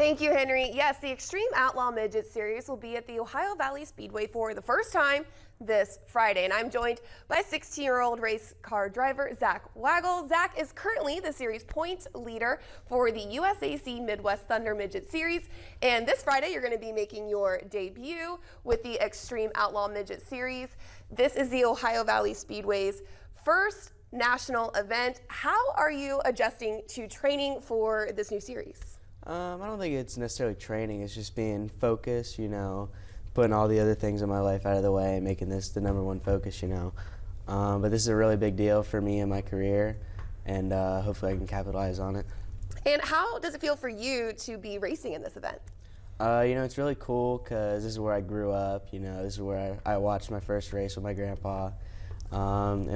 Thank you, Henry. Yes, the Xtreme Outlaw Midget Series will be at the Ohio Valley Speedway for the first time this Friday. And I'm joined by 16-year-old race car driver Zach Wigal. Zach is currently the series point leader for the USAC Midwest Thunder Midget Series. And this Friday, you're going to be making your debut with the Xtreme Outlaw Midget Series. This is the Ohio Valley Speedway's first national event. How are you adjusting to training for this new series? I don't think it's necessarily training. It's just being focused, putting all the other things in my life out of the way and making this the #1 focus, But this is a really big deal for me and my career, and hopefully I can capitalize on it. And how does it feel for you to be racing in this event? It's really cool because this is where I grew up. This is where I watched my first race with my grandpa. And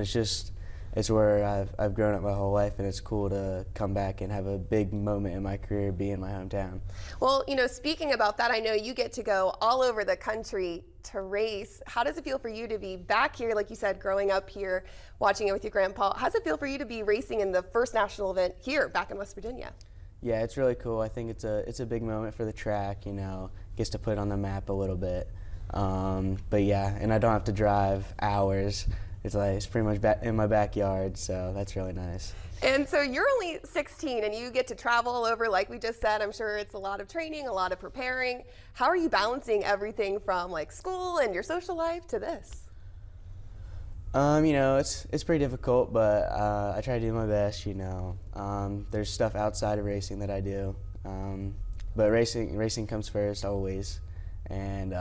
it's where I've grown up my whole life, and it's cool to come back and have a big moment in my career be in my hometown. Well, speaking about that, I know you get to go all over the country to race. How does it feel for you to be back here, like you said, growing up here, watching it with your grandpa? How does it feel for you to be racing in the first national event here back in West Virginia? Yeah, it's really cool. I think it's a big moment for the track, gets to put it on the map a little bit. But yeah, and I don't have to drive hours. It's pretty much in my backyard, so that's really nice. And so you're only 16 and you get to travel all over, like we just said. I'm sure it's a lot of training, a lot of preparing. How are you balancing everything from like school and your social life to this? It's pretty difficult, but I try to do my best, There's stuff outside of racing that I do, but racing comes first always, and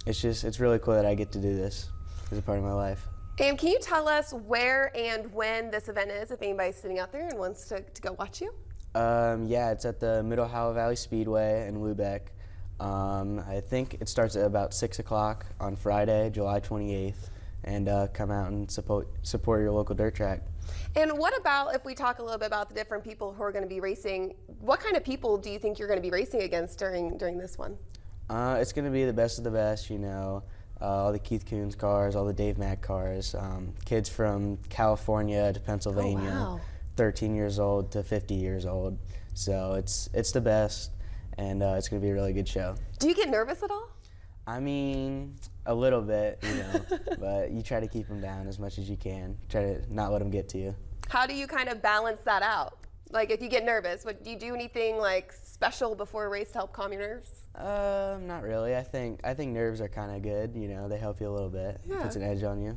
it's really cool that I get to do this as a part of my life. And can you tell us where and when this event is, if anybody's sitting out there and wants to go watch you? Yeah, it's at the Ohio Valley Speedway in Lubeck. I think it starts at about 6 o'clock on Friday, July 28th, and come out and support your local dirt track. And what about if we talk a little bit about the different people who are going to be racing? What kind of people do you think you're going to be racing against during this one? It's going to be the best of the best, all the Keith Coons cars, all the Dave Mack cars, kids from California to Pennsylvania, oh, wow. 13 years old to 50 years old. So it's the best, and it's going to be a really good show. Do you get nervous at all? I mean, a little bit, but you try to keep them down as much as you can. Try to not let them get to you. How do you kind of balance that out? Like if you get nervous, do you do anything like special before a race to help calm your nerves? Not really. I think nerves are kind of good. They help you a little bit. Yeah. It puts an edge on you.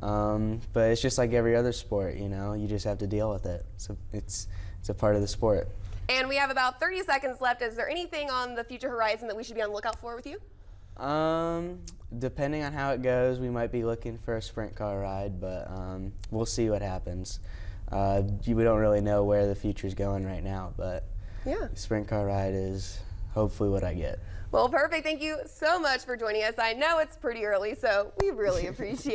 But it's just like every other sport. You just have to deal with it. So it's a part of the sport. And we have about 30 seconds left. Is there anything on the future horizon that we should be on the lookout for with you? Depending on how it goes, we might be looking for a sprint car ride, but we'll see what happens. We don't really know where the future's going right now, but yeah, the sprint car ride is hopefully what I get. Well, perfect. Thank you so much for joining us. I know it's pretty early, so we really appreciate it.